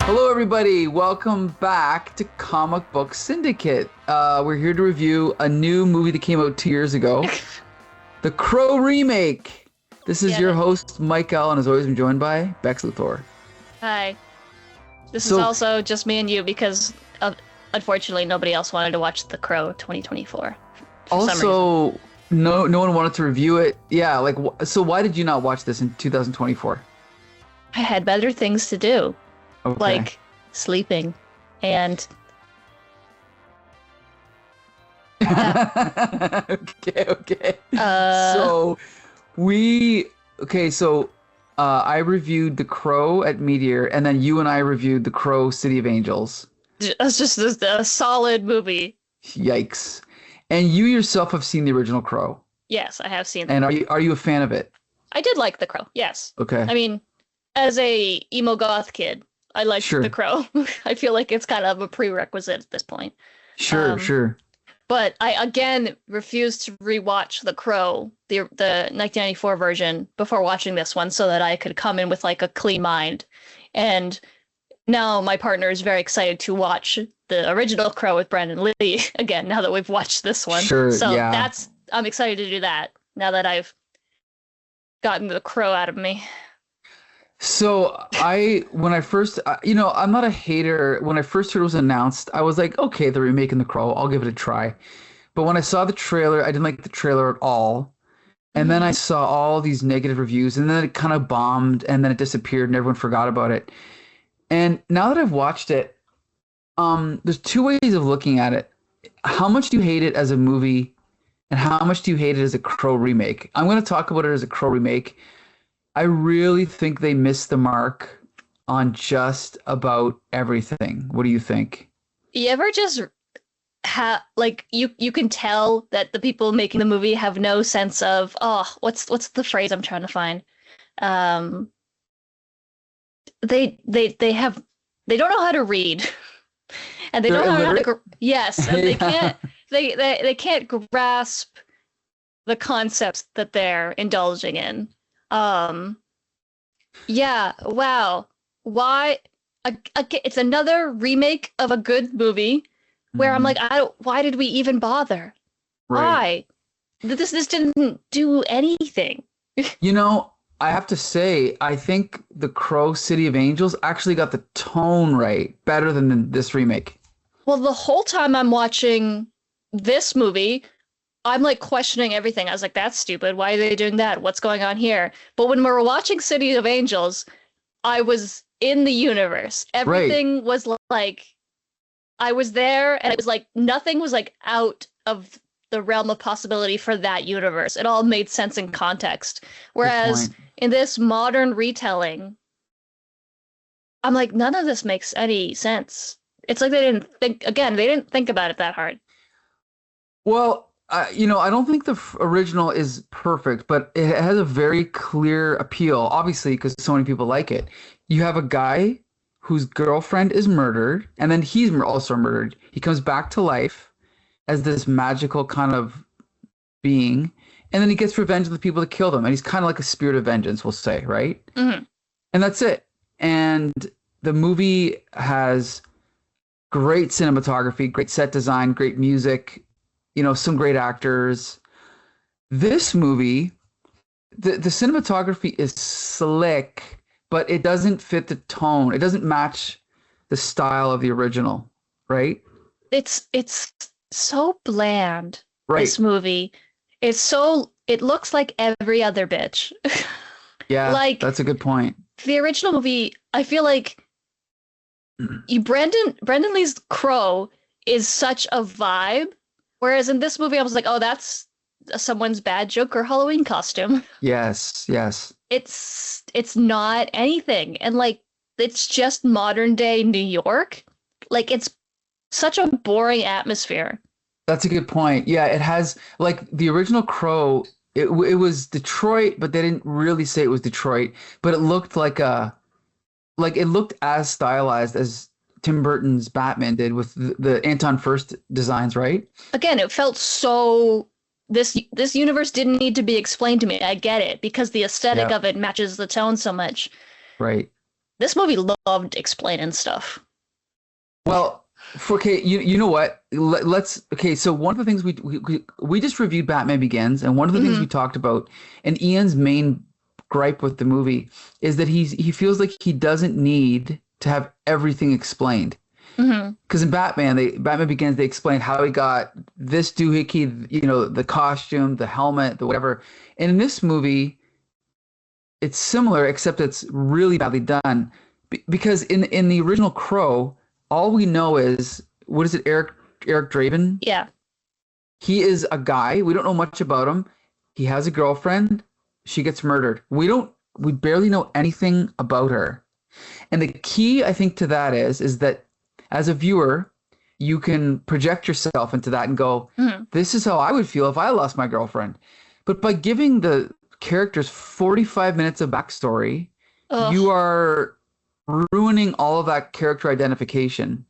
Hello, everybody. Welcome back to Comic Book Syndicate. We're here to review a new movie that came out 2 years ago, The Crow remake. This is your host, Mike L, and as always, I'm joined by Bex Luthor. Hi. This is also just me and you because, unfortunately, nobody else wanted to watch The Crow 2024. Also, no one wanted to review it. Yeah, so why did you not watch this in 2024? I had better things to do. Okay. Like sleeping and Okay. I reviewed The Crow at Meteor, and then you and I reviewed The Crow City of Angels. It's just a solid movie. Yikes. And you yourself have seen the original Crow. Yes, I have seen it. And are you a fan of it? I did like The Crow, yes. Okay. I mean, as a emo goth kid, I liked The Crow. I feel like it's kind of a prerequisite at this point. Sure. But I, again, refused to rewatch The Crow, the 1994 version, before watching this one so that I could come in with, like, a clean mind. And now my partner is very excited to watch the original Crow with Brandon Lee again, now that we've watched this one. Sure, so yeah. I'm excited to do that, now that I've gotten The Crow out of me. So when I first, I'm not a hater. When I first heard it was announced, I was like, okay, they're remaking The Crow. I'll give it a try. But when I saw the trailer, I didn't like the trailer at all. And then I saw all these negative reviews, and then it kind of bombed, and then it disappeared, and everyone forgot about it. And now that I've watched it, there's two ways of looking at it. How much do you hate it as a movie, and how much do you hate it as a Crow remake? I'm going to talk about it as a Crow remake. I really think they missed the mark on just about everything. What do you think? You ever just you can tell that the people making the movie have no sense of, what's the phrase I'm trying to find? They don't know how to read. And they don't know how to yes, and they can't grasp the concepts that they're indulging in. Yeah, wow. Why? It's another remake of a good movie where I'm like, why did we even bother? Right. Why? This didn't do anything. I have to say, I think The Crow City of Angels actually got the tone right better than this remake. Well, the whole time I'm watching this movie, I'm like questioning everything. I was like, that's stupid. Why are they doing that? What's going on here? But when we were watching City of Angels, I was in the universe. Everything was like, I was there, and it was like nothing was like out of the realm of possibility for that universe. It all made sense in context. Whereas in this modern retelling, I'm like, none of this makes any sense. It's like they didn't think about it that hard. Well, I don't think the original is perfect, but it has a very clear appeal, obviously, because so many people like it. You have a guy whose girlfriend is murdered, and then he's also murdered. He comes back to life as this magical kind of being, and then he gets revenge on the people that killed him, and he's kind of like a spirit of vengeance, we'll say, right? Mm-hmm. And that's it. And the movie has great cinematography, great set design, great music, some great actors. This movie, the cinematography is slick, but it doesn't fit the tone. It doesn't match the style of the original, right? It's so bland, right. This movie. It looks like every other bitch. Yeah, that's a good point. The original movie, I feel like Brandon Lee's Crow is such a vibe. Whereas in this movie, I was like, oh, that's someone's bad Joker Halloween costume. Yes. It's not anything. And, like, it's just modern day New York. Like, it's such a boring atmosphere. That's a good point. Yeah, it has, like, the original Crow, it was Detroit, but they didn't really say it was Detroit. But it looked it looked as stylized as Tim Burton's Batman did with the Anton Furst designs, right? Again, it felt so... This universe didn't need to be explained to me. I get it, because the aesthetic of it matches the tone so much. Right. This movie loved explaining stuff. Well, okay, you know what? Let's okay. So one of the things we just reviewed Batman Begins, and one of the things we Hmm. talked about, and Ian's main gripe with the movie is that he feels like he doesn't need to have everything explained. Hmm. Because in Batman Begins, they explain how he got this doohickey, the costume, the helmet, the whatever. And in this movie, it's similar, except it's really badly done. Because in the original Crow, all we know is what is it, Eric Draven? Yeah. He is a guy. We don't know much about him. He has a girlfriend. She gets murdered. We barely know anything about her. And the key, I think, to that is that as a viewer, you can project yourself into that and go, Hmm. this is how I would feel if I lost my girlfriend. But by giving the characters 45 minutes of backstory, Ugh. you are ruining all of that character identification.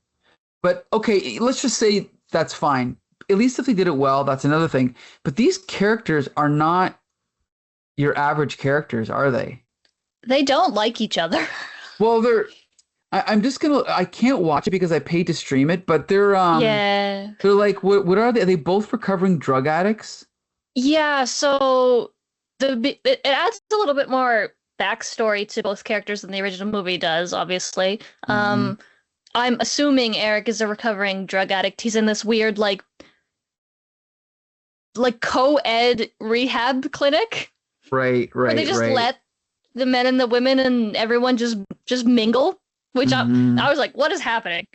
But okay, let's just say that's fine. At least if they did it well, that's another thing. But these characters are not your average characters, are they? They don't like each other. Well, I'm just gonna. I can't watch it because I paid to stream it. But Yeah. they're like, what are they? Are they both recovering drug addicts? Yeah, so it adds a little bit more backstory to both characters than the original movie does, obviously. Hmm. I'm assuming Eric is a recovering drug addict. He's in this weird like co-ed rehab clinic Right, where they right, just right. let the men and the women and everyone just mingle, which I Hmm. was like, what is happening?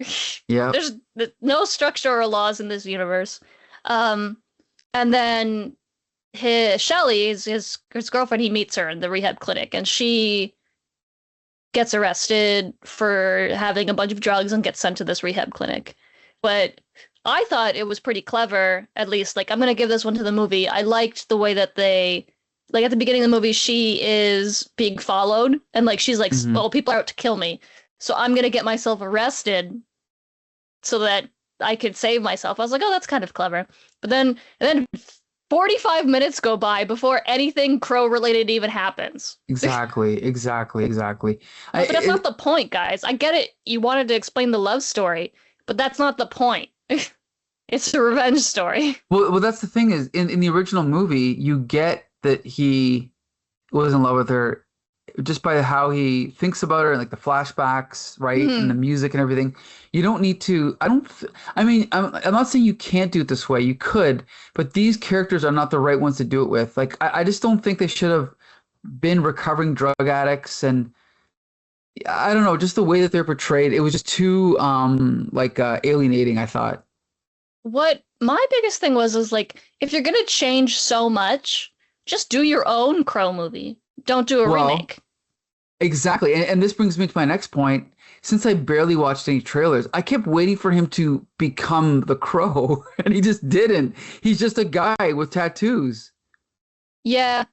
Yep. There's no structure or laws in this universe. Um, and then his Shelly, his girlfriend, he meets her in the rehab clinic, and she gets arrested for having a bunch of drugs and gets sent to this rehab clinic. But I thought it was pretty clever, at least. Like, I'm gonna give this one to the movie. I liked the way that they, like, at the beginning of the movie, she is being followed, and like she's like, Hmm. "Oh, people are out to kill me, so I'm gonna get myself arrested so that I could save myself." I was like, "Oh, that's kind of clever." But then 45 minutes go by before anything crow related even happens. Exactly, exactly, exactly. I was like, that's not the point, guys. I get it. You wanted to explain the love story, but that's not the point. It's a revenge story. Well, that's the thing is in the original movie, you get that he was in love with her just by how he thinks about her and like the flashbacks, right? And the Hmm. music and everything. You don't need to, I don't, I mean, I'm not saying you can't do it this way. You could, but these characters are not the right ones to do it with. Like, I just don't think they should have been recovering drug addicts. And I don't know, just the way that they're portrayed, it was just too, alienating, I thought. What my biggest thing was is like, if you're gonna change so much, just do your own Crow movie. Don't do a Well, remake. exactly. And this brings me to my next point. Since I barely watched any trailers, I kept waiting for him to become the Crow, and he just didn't. He's just a guy with tattoos. Yeah,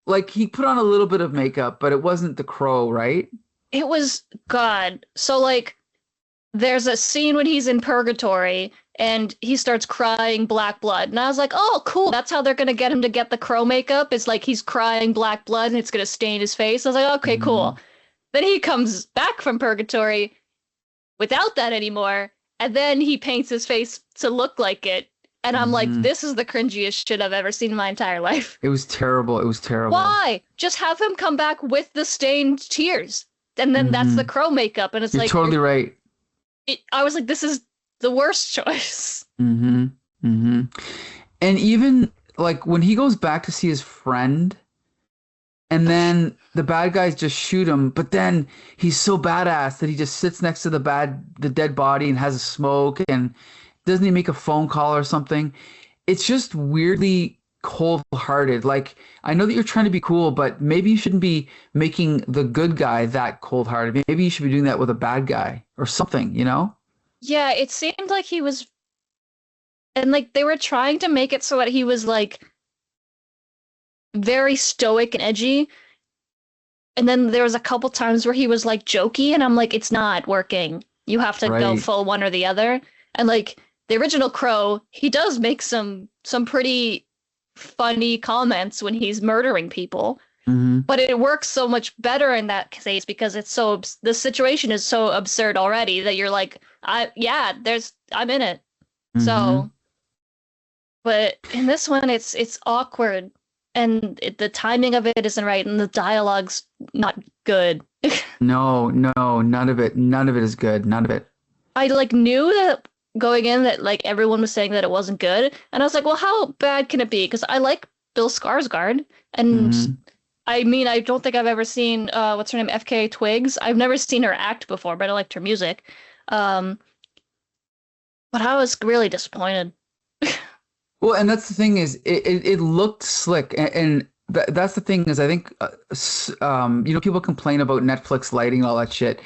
Like he put on a little bit of makeup, but it wasn't the Crow, right? it was God. So like, there's a scene when he's in purgatory and he starts crying black blood. And I was like, oh, cool. That's how they're going to get him to get the crow makeup. It's like he's crying black blood and it's going to stain his face. I was like, okay, Hmm. cool. Then he comes back from purgatory without that anymore. And then he paints his face to look like it. And I'm like, Hmm. this is the cringiest shit I've ever seen in my entire life. It was terrible. It was terrible. Why? Just have him come back with the stained tears. And then that's the Hmm. crow makeup. And it's You're like, totally right. I was like, this is the worst choice. Hmm. Hmm. And even like when he goes back to see his friend, and then the bad guys just shoot him, but then he's so badass that he just sits next to the dead body and has a smoke and doesn't he make a phone call or something? It's just weirdly cold-hearted. Like I know that you're trying to be cool, but maybe you shouldn't be making the good guy that cold-hearted. Maybe you should be doing that with a bad guy or something, you know? Yeah, it seemed like he was, and like they were trying to make it so that he was like very stoic and edgy. And then there was a couple times where he was like jokey, and I'm like, it's not working. You have to go Right. full one or the other. And like the original Crow, he does make some pretty funny comments when he's murdering people. Hmm. But it works so much better in that case because the situation is so absurd already that you're like, I'm in it. Hmm. So, but in this one, it's awkward, and the timing of it isn't right, and the dialogue's not good. No, no, none of it. None of it is good. None of it. I like knew that going in that like everyone was saying that it wasn't good, and I was like, well, how bad can it be? Because I like Bill Skarsgård, and Hmm. I mean, I don't think I've ever seen what's her name, FK Twigs. I've never seen her act before, but I liked her music. Um, but I was really disappointed. Well, and that's the thing is, it looked slick, and that's the thing is, I think, people complain about Netflix lighting and all that shit.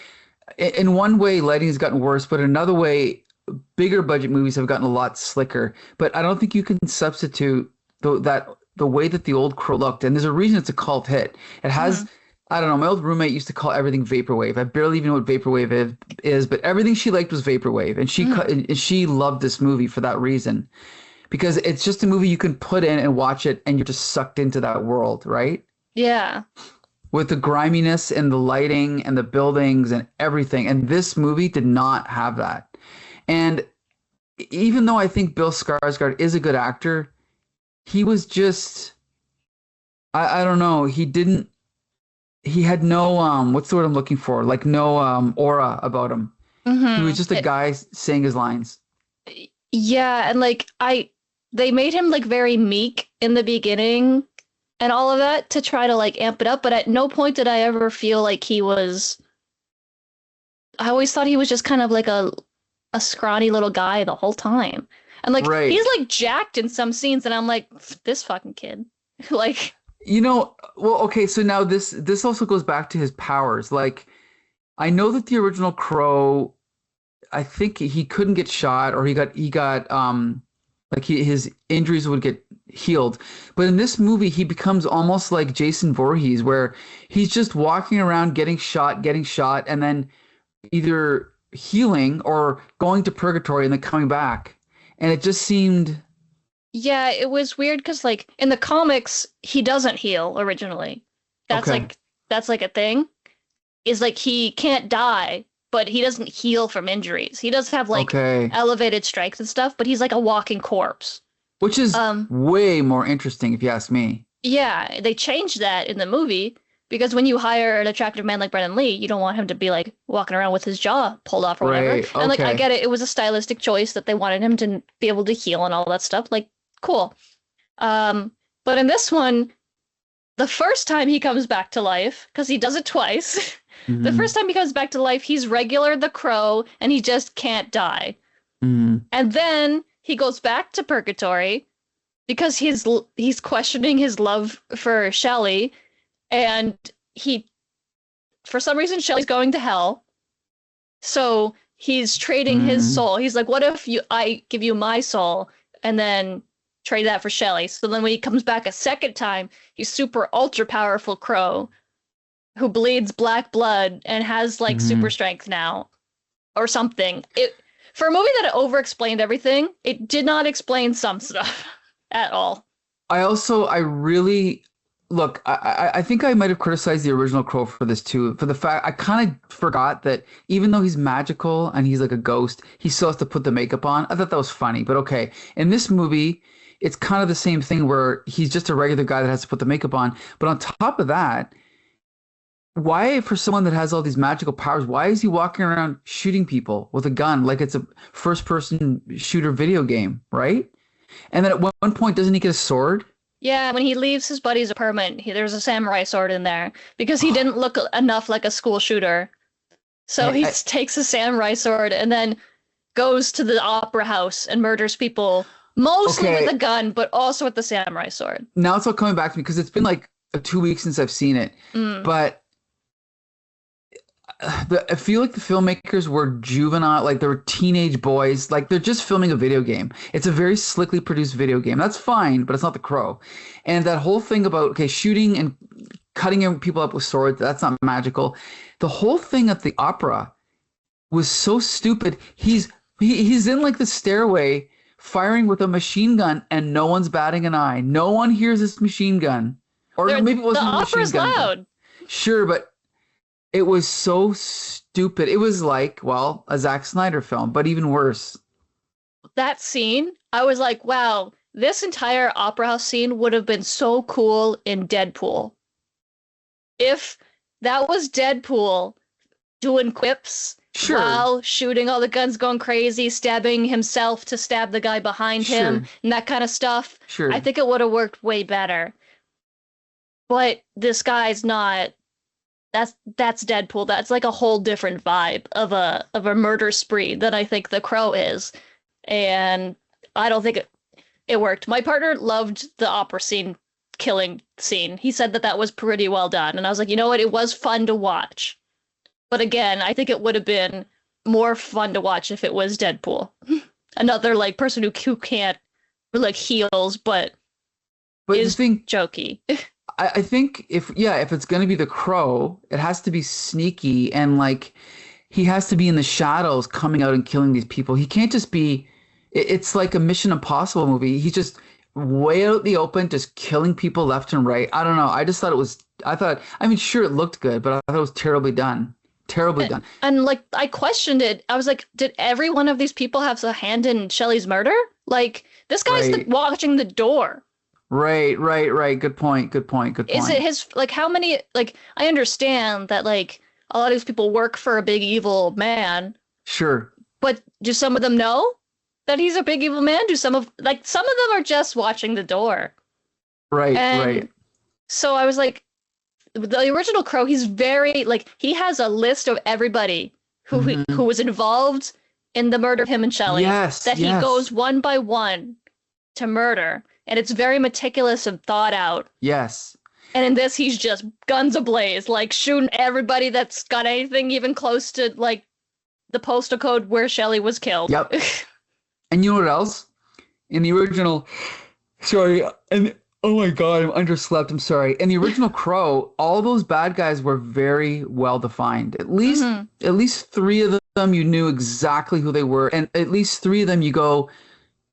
In one way, lighting has gotten worse, but in another way, bigger budget movies have gotten a lot slicker. But I don't think you can substitute the way that the old Crow looked. And there's a reason it's a cult hit. It has, Hmm. I don't know, my old roommate used to call everything vaporwave. I barely even know what vaporwave is, but everything she liked was vaporwave, and Hmm. and she loved this movie for that reason because it's just a movie you can put in and watch it, and you're just sucked into that world, right? Yeah. With the griminess and the lighting and the buildings and everything. And this movie did not have that. And even though I think Bill Skarsgård is a good actor, he was just I don't know, he had no what's the word I'm looking for? Like no aura about him. He was Hmm. just a guy saying his lines. Yeah, and like they made him like very meek in the beginning and all of that to try to like amp it up, but at no point did I ever feel like he was. I always thought he was just kind of like a scrawny little guy the whole time. And like he's Right. like jacked in some scenes and I'm like this fucking kid. Like Well, okay, so now this also goes back to his powers. Like I know that the original Crow, I think he couldn't get shot, or he got like his injuries would get healed. But in this movie, he becomes almost like Jason Voorhees, where he's just walking around getting shot, and then either healing or going to purgatory and then coming back. And it just seemed yeah, it was weird because like in the comics he doesn't heal originally. That's okay, like that's like a thing. Is like he can't die, but he doesn't heal from injuries. He does have like okay, elevated strength and stuff, but he's like a walking corpse. which is Um, way more interesting if you ask me. yeah, they changed that in the movie because when you hire an attractive man like Brendan Lee, you don't want him to be like walking around with his jaw pulled off or whatever. Right. And like I Okay. get it, it was a stylistic choice that they wanted him to be able to heal and all that stuff. Like, cool. Um, but in this one, the first time he comes back to life, because he does it twice, the Hmm. first time he comes back to life, he's regular the crow and he just can't die. Hmm. And then he goes back to purgatory because he's questioning his love for Shelley, and he for some reason Shelley's going to hell. So he's trading his Hmm. soul. He's like, what if I give you my soul and then trade that for Shelley? So then when he comes back a second time, he's super ultra powerful crow who bleeds black blood and has like super Hmm. strength now or something. It for a movie that over explained everything, it did not explain some stuff at all. I really look. I think I might have criticized the original Crow for this too. For the fact I kind of forgot that even though he's magical and he's like a ghost, he still has to put the makeup on. I thought that was funny, but okay. In this movie, it's kind of the same thing where he's just a regular guy that has to put the makeup on. But on top of that, why for someone that has all these magical powers, why is he walking around shooting people with a gun like it's a first person shooter video game, right? And then at one point, doesn't he get a sword? Yeah, when he leaves his buddy's apartment, there's a samurai sword in there because he didn't look enough like a school shooter. So he I, takes a samurai sword and then goes to the opera house and murders people, mostly with a okay, gun, but also with the samurai sword. now it's all coming back to me because it's been like 2 weeks since I've seen it. Mm. But I feel like the filmmakers were juvenile, like they were teenage boys, like they're just filming a video game. It's a very slickly produced video game. That's fine, but it's not The Crow. And that whole thing about okay, shooting and cutting people up with swords, that's not magical. The whole thing at the opera was so stupid. He's in like the stairway firing with a machine gun and no one's batting an eye. No one hears this machine gun Or maybe it The wasn't Machine opera's Gun Kelly. loud. Sure, but it was so stupid. It was like, well, a Zack Snyder film, but even worse. That scene, I was like, wow, this entire opera house scene would have been so cool in Deadpool. If that was Deadpool doing quips Sure, while shooting all the guns going crazy, stabbing himself to stab the guy behind him, sure, and that kind of stuff, I sure. think it would have worked way better. But this guy's not. That's Deadpool. That's like a whole different vibe of a murder spree than I think The Crow is. And I don't think it worked. My partner loved the opera scene, killing scene. He said that that was pretty well done. And I was like, you know what? It was fun to watch. But again, I think it would have been more fun to watch if it was Deadpool. Another like person who can't like heals but But the is thing, jokey. I think if it's gonna be the Crow, it has to be sneaky and like he has to be in the shadows coming out and killing these people. He can't just be it's like a Mission Impossible movie. He's just way out in the open, just killing people left and right. I don't know. I just thought it was I mean sure it looked good, but I thought it was terribly done. Terribly done. And like I questioned it. I was like, did every one of these people have a hand in Shelley's murder? Like this guy's Right. watching the door. Right. Good point. Good point. Good Is it point. his like how many like I understand that like a lot of these people work for a big evil man, Sure. but do some of them know that he's a big evil man? Do some of them are just watching the door. And Right. so I was like, the original Crow, he's very like he has a list of everybody Hmm. who was involved in the murder of him and Shelley Yes, that he yes, goes one by one to murder, and it's very meticulous and thought out. yes. And in this, he's just guns ablaze, like shooting everybody that's got anything even close to like the postal code where Shelley was killed. Yep. And you know what else? In the original, sorry, and oh my God, I'm underslept. I'm sorry. In the original Crow, all those bad guys were very well defined. Hmm. At least three of them you knew exactly who they were, and at least three of them you go,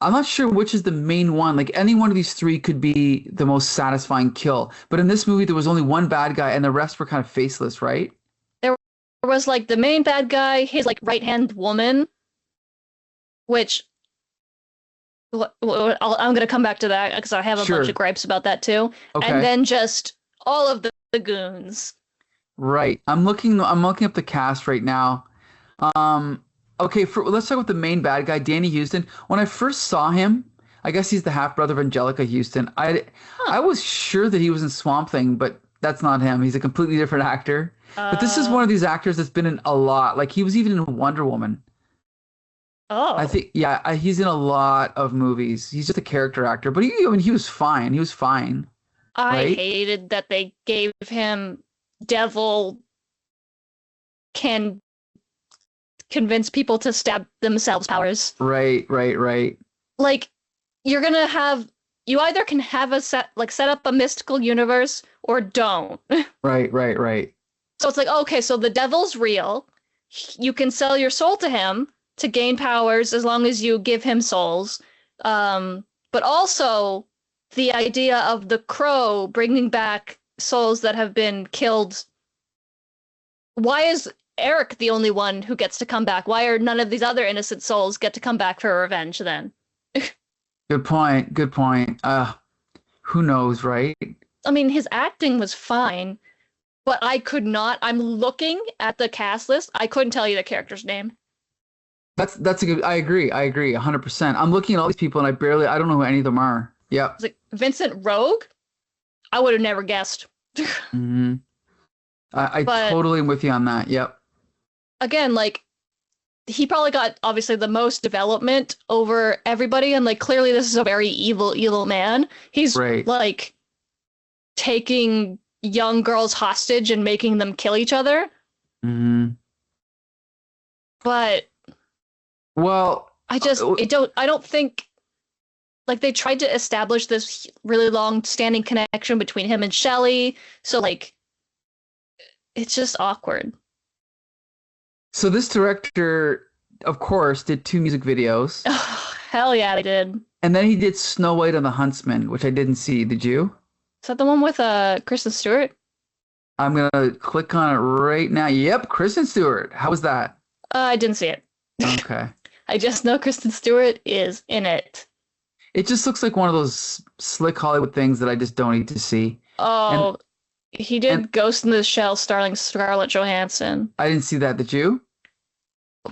I'm not sure which is the main one. Like any one of these three could be the most satisfying kill. But in this movie, there was only one bad guy, and the rest were kind of faceless, right? There was like the main bad guy, his like right hand woman, which I'm gonna come back to that because I have a bunch Sure. of gripes about that too. And Okay. then just all of the goons. Right. I'm looking up the cast right now. Um, okay, let's talk about the main bad guy, Danny Houston. When I first saw him, I guess he's the half brother of Angelica Houston. Huh. I was sure that he was in Swamp Thing, but that's not him. He's a completely different actor. But this is Uh one of these actors that's been in a lot. Like he was even in Wonder Woman. I oh. think yeah, he's in a lot of movies. He's just a character actor, but I mean, he was fine. He was fine, I right? hated that they gave him devil can convince people to stab themselves powers. Right. Like you're gonna have you either can have a set up a mystical universe or don't. Right. So it's like, okay, so the devil's real. You can sell your soul to him to gain powers as long as you give him souls. But also the idea of the crow bringing back souls that have been killed. Why is Eric the only one who gets to come back? Why are none of these other innocent souls get to come back for revenge then? Good point. Good point. Who knows, right? I mean, his acting was fine, but I could not. I'm looking at the cast list. I couldn't tell you the character's name. That's a good. I agree, 100%. I'm looking at all these people and I don't know who any of them are. Yep. It's like Vincent Rogue. I would have never guessed. Hmm. I But totally am with you on that. Yep. again, like he probably got obviously the most development over everybody, and like clearly this is a very evil man. He's Right. like taking young girls hostage and making them kill each other. Hmm. But Well, I don't think like they tried to establish this really long standing connection between him and Shelley. So like it's just awkward. so this director, of course, did two music videos, Oh, hell yeah, they did. and then he did Snow White and the Huntsman, which I didn't see. Did you? Is that the one with Kristen Stewart? I'm gonna click on it right now. Yep, Kristen Stewart. How was that? I didn't see it. Okay. I just know Kristen Stewart is in it. It just looks like one of those slick Hollywood things that I just don't need to see. And Oh, he and did Ghost in the Shell starring Scarlett Johansson. I didn't see that. Did you?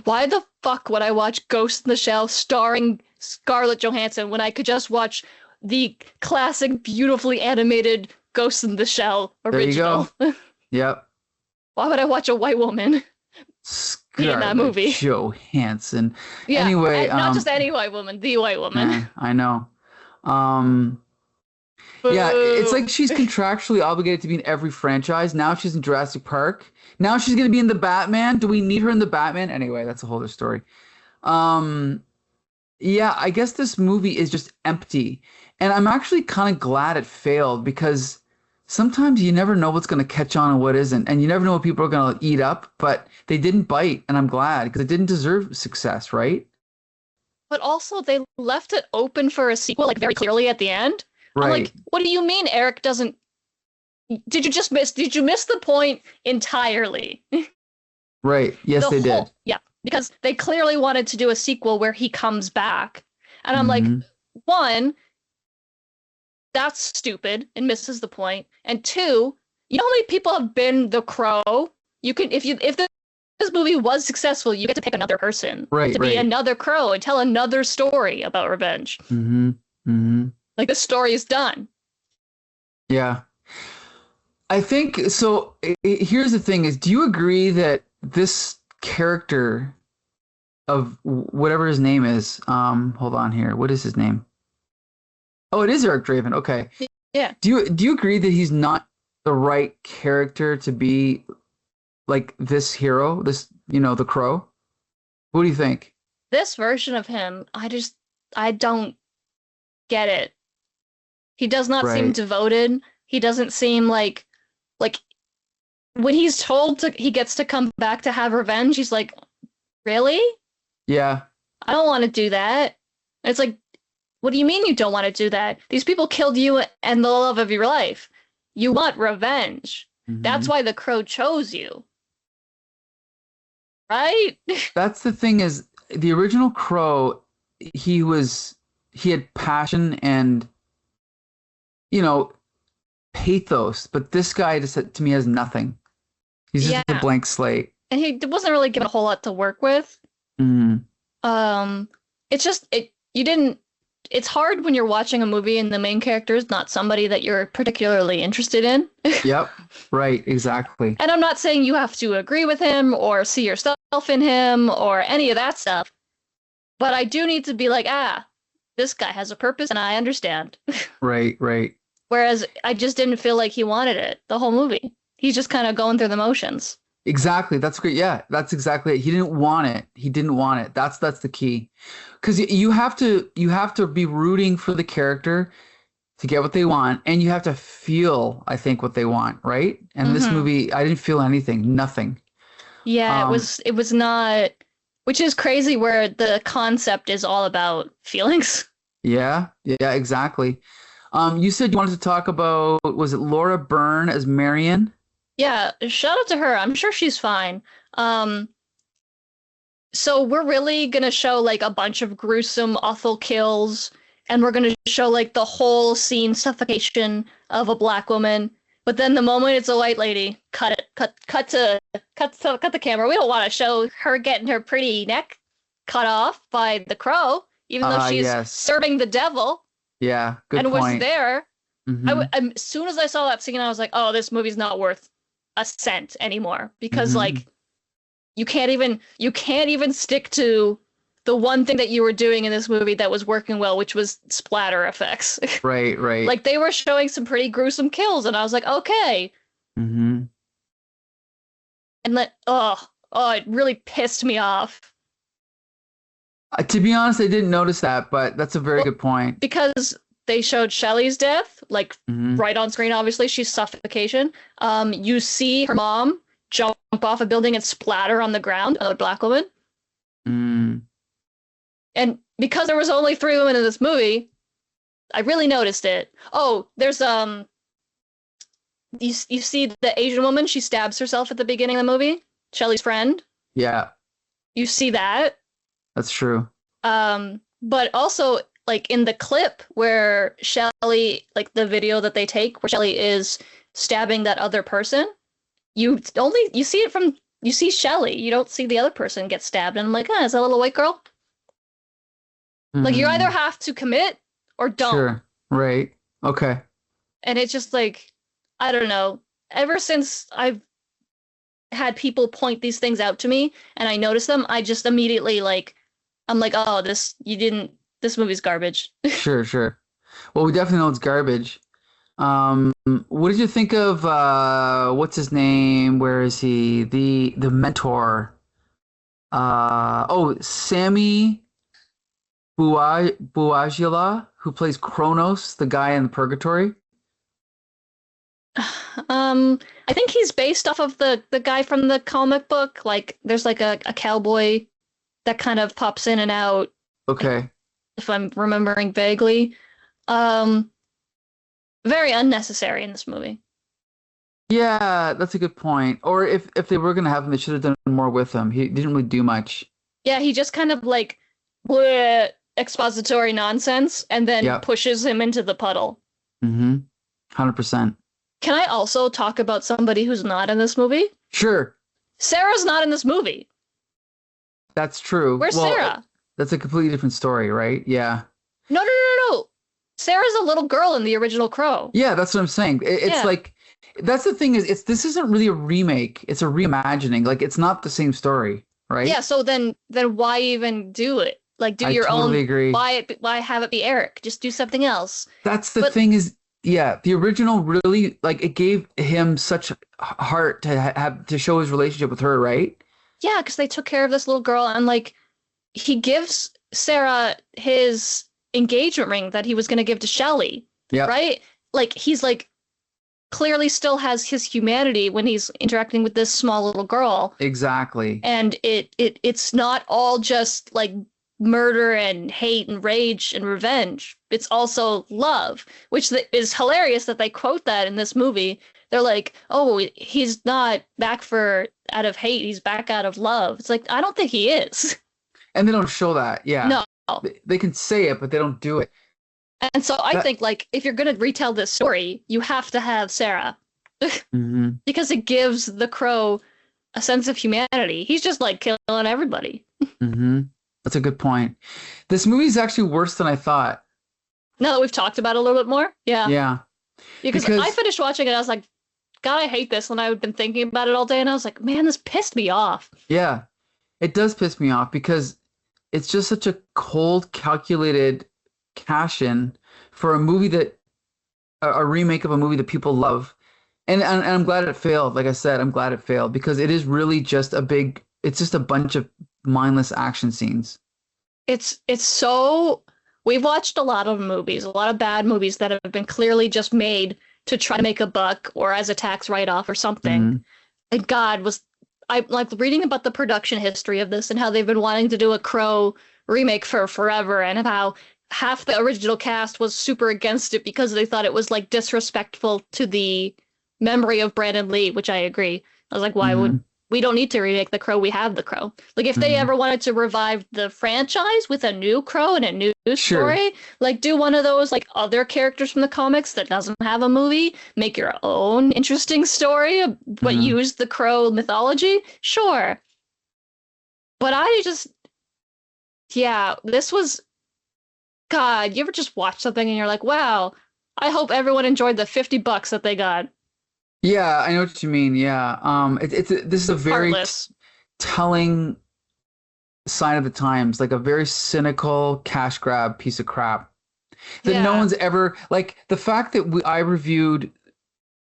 Why the fuck would I watch Ghost in the Shell starring Scarlett Johansson when I could just watch the classic, beautifully animated Ghost in the Shell There you original? go. Yep. Why would I watch a white woman be in that Scarlett movie? Johansson. Yeah, Anyway, not just any white woman, the white woman. I know. Um, yeah, it's Boo. like she's contractually obligated to be in every franchise. Now she's in Jurassic Park. Now she's gonna be in the Batman. Do we need her in the Batman? Anyway, that's a whole other story. Um, yeah, I guess this movie is just empty. And I'm actually kind of glad it failed because sometimes you never know what's going to catch on and what isn't. And you never know what people are going to eat up, but they didn't bite. And I'm glad because it didn't deserve success, right? But also, they left it open for a sequel, like very clearly at the end. I'm Right. like, what do you mean Eric doesn't? Did you miss the point entirely? Right. Yes, they did. Yeah, because they clearly wanted to do a sequel where he comes back. And I'm like, Mhm. one, that's stupid and misses the point. And two, you know how many people have been the Crow? You can if this movie was successful, you get to pick another person Right, to be right. another Crow and tell another story about revenge. Mm-hmm. Mm-hmm. Like the story is done. Yeah. I think so. Here's the thing: is do you agree that this character of whatever his name is, hold on here, what is his name? Oh, it is Eric Draven. Okay. Yeah. Do you agree that he's not the right character to be like this hero, this the Crow? What do you think? This version of him, I don't get it. He does not seem Right. devoted. He doesn't seem like when he's told he gets to come back to have revenge, he's like, really? Yeah. I don't want to do that. And it's like, what do you mean you don't want to do that? These people killed you and the love of your life. You want revenge. That's Mhm. why the Crow chose you. Right? That's the thing is the original Crow, he had passion and you know pathos, but this guy just to me has nothing. He's just a Yeah. blank slate. And he wasn't really given a whole lot to work with. Mm. It's just you didn't it's hard when you're watching a movie and the main character is not somebody that you're particularly interested in. Yep. Right. Exactly. And I'm not saying you have to agree with him or see yourself in him or any of that stuff. But I do need to be like, this guy has a purpose and I understand. Right. Right. Whereas I just didn't feel like he wanted it the whole movie. He's just kind of going through the motions. Exactly. That's great. Yeah, that's exactly it. He didn't want it. He didn't want it. That's the key. Because you have to be rooting for the character to get what they want, and you have to feel, I think, what they want, right? And this Mhm. movie, I didn't feel anything, nothing. Yeah, Um, it was not, which is crazy where the concept is all about feelings. yeah, yeah, exactly. You said you wanted to talk about, was it Laura Byrne as Marion? Yeah, shout out to her. I'm sure she's fine. So we're really gonna show like a bunch of gruesome, awful kills, and we're gonna show like the whole scene suffocation of a black woman. But then the moment it's a white lady, cut it, cut the camera. We don't want to show her getting her pretty neck cut off by the Crow, even though she's Yes. serving the devil Yeah, good and was point. there. Mhm. As soon as I saw that scene, I was like, oh, this movie's not worth a cent anymore because Mhm. like you can't even stick to the one thing that you were doing in this movie that was working well, which was splatter effects. Right, right. Like they were showing some pretty gruesome kills, and I was like, okay. Mm-hmm. And then, it really pissed me off To be honest, I didn't notice that, but that's a very good point. because they showed Shelley's death, like Mhm. right on screen. Obviously, she's suffocation. You see her mom jump off a building and splatter on the ground, another black woman. Mm. And because there was only 3 women in this movie, I really noticed it. Oh, there's you see the Asian woman, she stabs herself at the beginning of the movie, Shelley's friend. Yeah, You see that. that's true. But also like in the clip where Shelley, like the video that they take where Shelley is stabbing that other person, you see it from you see Shelley, you don't see the other person get stabbed, and I'm like, is that a little white girl? Like you either Mm, have to commit or don't. sure. Right. Okay. And it's just like, I don't know. Ever since I've had people point these things out to me and I notice them, I just immediately like, I'm like, oh, this movie's garbage. Sure, sure. Well, we definitely know it's garbage. Um, what did you think of what's his name? Where is he? The mentor. Sammy Buajila, who plays Kronos, the guy in the Purgatory. I think he's based off of the guy from the comic book. Like, there's like a cowboy that kind of pops in and out, Okay. if I'm remembering vaguely. Um, Very unnecessary in this movie. Yeah, that's a good point. Or if they were gonna have him, they should have done more with him. He didn't really do much. Yeah, he just kind of like bleh, expository nonsense and then Yep. pushes him into the puddle. Mm-hmm. 100%. Can I also talk about somebody who's not in this movie? Sure. Sarah's not in this movie. That's true. Where's Well, Sarah? that's a completely different story, right? Yeah. No, no, no, no, no. Sarah's a little girl in the original Crow. Yeah, that's what I'm saying. It's Yeah. like that's the thing is this isn't really a remake. It's a reimagining. Like it's not the same story, right? Yeah, so then why even do it? Like do I your totally own agree. why have it be Eric? Just do something else. That's the But thing is, yeah, the original really like it gave him such heart to have to show his relationship with her, right? yeah, because they took care of this little girl and like he gives Sarah his engagement ring that he was going to give to Shelley, Yeah, right? Like he's like clearly still has his humanity when he's interacting with this small little girl, exactly. and it's not all just like murder and hate and rage and revenge. It's also love, which is hilarious that they quote that in this movie. They're like, "Oh, he's not back for out of hate; he's back out of love." It's like I don't think he is. And they don't show that. Yeah. No. They can say it, but they don't do it. And so I That, think like if you're gonna retell this story, you have to have Sarah mhm. because it gives the Crow a sense of humanity. He's just like killing everybody. Mm-hmm. That's a good point. This movie is actually worse than I thought. Now that we've talked about it a little bit more, yeah. Yeah, Because I because finished watching it, I was like, God, I hate this, and I've been thinking about it all day, and I was like, man, this pissed me off. yeah, it does piss me off because it's just such a cold, calculated cash in for a movie that a remake of a movie that people love. And I'm glad it failed. Like I said, I'm glad it failed because it is really just it's just a bunch of mindless action scenes. It's so we've watched a lot of movies, a lot of bad movies that have been clearly just made to try to make a buck or as a tax write-off or something. Mhm. And God was I like reading about the production history of this and how they've been wanting to do a Crow remake for forever and how half the original cast was super against it because they thought it was like disrespectful to the memory of Brandon Lee, which I agree. I was like, why would Mhm. we don't need to remake the Crow, we have the Crow. Like if they Mhm. ever wanted to revive the franchise with a new Crow and a new Sure. story, like do one of those like other characters from the comics that doesn't have a movie, make your own interesting story, but Mhm. use the Crow mythology, sure. But I just, yeah, this was, God, you ever just watch something and you're like, wow, I hope everyone enjoyed the $50 that they got. Yeah, I know what you mean. Yeah. This is a very Heartless. telling sign of the times, like a very cynical cash grab piece of crap that no Yeah. one's ever like the fact that I reviewed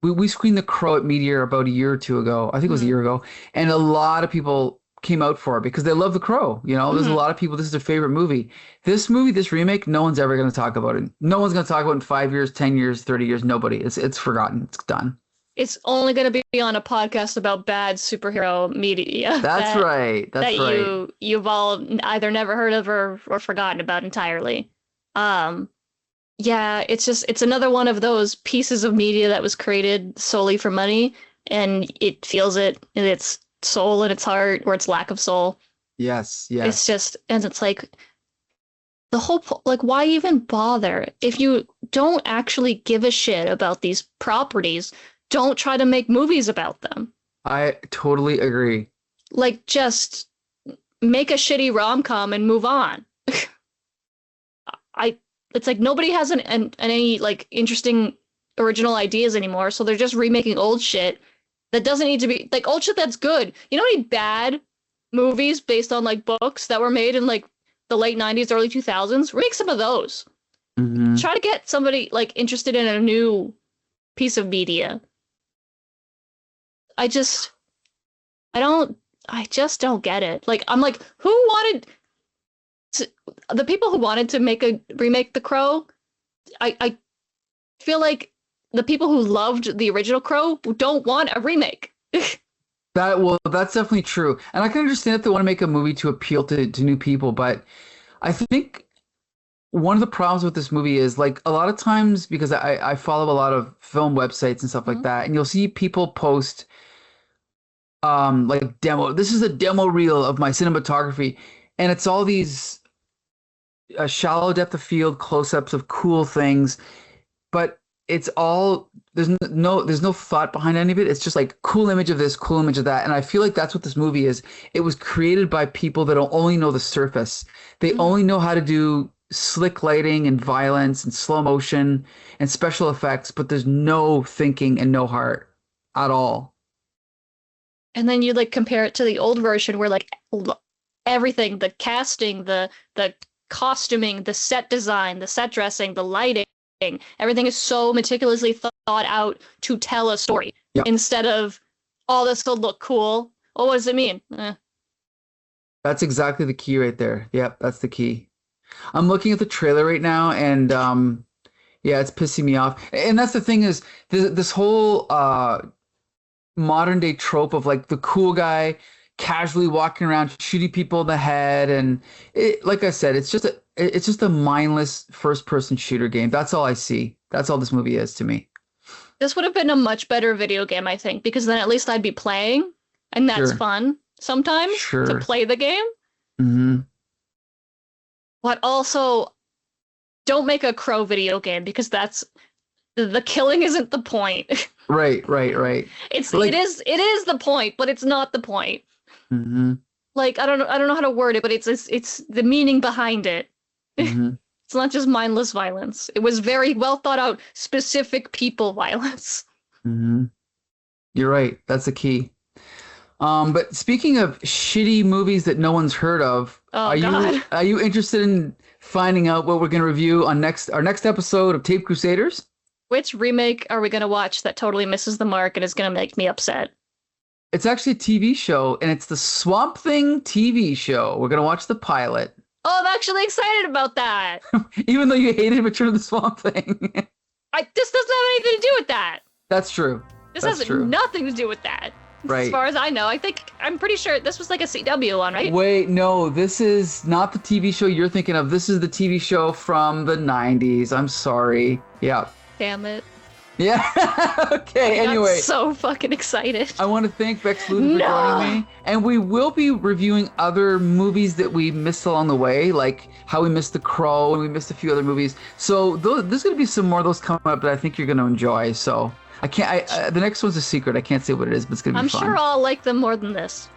we screened The Crow at Meteor about a year or two ago. I think it was a Mhm. year ago, and a lot of people came out for it because they love The Crow. You know, there's a Mhm. lot of people. This is their favorite movie. This movie, this remake, no one's ever going to talk about it. No one's going to talk about it in 5 years, 10 years, 30 years. Nobody. It's forgotten. It's done. It's only going to be on a podcast about bad superhero media That's that right. That's that right. you've all either never heard of or forgotten about entirely. Um, Yeah, it's another one of those pieces of media that was created solely for money, and it feels it in its soul and its heart, or its lack of soul. Yes, It's yes. just, and it's like like, why even bother if you don't actually give a shit about these properties? Don't try to make movies about them. I totally agree. Like, just make a shitty rom-com and move on. I it's like nobody has any like interesting original ideas anymore, so they're just remaking old shit that doesn't need to be like old shit that's good. You know any bad movies based on like books that were made in like the late 90s, early 2000s? Remake some of those. Hmm. Try to get somebody like interested in a new piece of media. I just I don't I just don't get it. Like I'm like who wanted to, the people who wanted to make a remake The Crow, I feel like the people who loved the original Crow don't want a remake. That's definitely true. And I can understand if they want to make a movie to appeal to new people, but I think one of the problems with this movie is like a lot of times because I follow a lot of film websites and stuff like Mhm. that, and you'll see people post like demo. This is a demo reel of my cinematography, and it's all these shallow depth of field close-ups of cool things, but it's all there's no thought behind any of it. It's just like cool image of this, cool image of that, and I feel like that's what this movie is. It was created by people that only know the surface. They Mhm. only know how to do slick lighting and violence and slow motion and special effects, but there's no thinking and no heart at all. And then you like compare it to the old version where like everything, the casting, the costuming, the set design, the set dressing, the lighting, everything is so meticulously thought out to tell a story Yeah, instead of all this will look cool. Oh, what does it mean? that's exactly the key right there. Yep, that's the key. I'm looking at the trailer right now, and yeah, it's pissing me off. And that's the thing is this whole modern day trope of like the cool guy casually walking around shooting people in the head, and like I said, it's just a mindless first person shooter game. That's all I see. That's all this movie is to me. This would have been a much better video game, I think, because then at least I'd be playing, and that's Sure, fun sometimes to sure. play the game. Hmm. But also, don't make a Crow video game because that's the killing isn't the point. Right, right, right. It Like, is the point, but it's not the point. hmm, Like I don't know how to word it, but it's the meaning behind it. hmm, It's not just mindless violence. It was very well thought out, specific people violence. hmm. You're right. That's the key. But speaking of shitty movies that no one's heard of, Oh God. are you interested in finding out what we're going to review on our next episode of Tape Crusaders? Which remake are we gonna watch that totally misses the mark and is gonna make me upset? It's actually a TV show, and it's the Swamp Thing TV show. We're going to watch the pilot, Oh, I'm actually excited about that. even though you hated Return of the Swamp Thing. This doesn't have anything to do with that. That's true. This That's has true. nothing to do with that. As Right. far as I know, I'm pretty sure this was like a CW one, right? Wait, no, this is not the TV show you're thinking of. This is the TV show from the 90s. I'm sorry. Yeah. Damn it. Yeah. Okay, I got anyway. so fucking excited. I want to thank Bex Luthor for No. joining me. And we will be reviewing other movies that we missed along the way, like how we missed The Crow and we missed a few other movies. So there's going to be some more of those coming up that I think you're going to enjoy. So the next one's a secret. I can't say what it is, but it's going to be I'm fun. sure I'll like them more than this.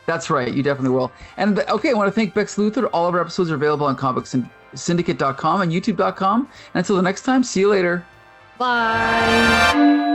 That's right. You definitely will. And okay, I want to thank Bex Luthor. All of our episodes are available on Syndicate.com and YouTube.com. And until the next time, see you later. Bye.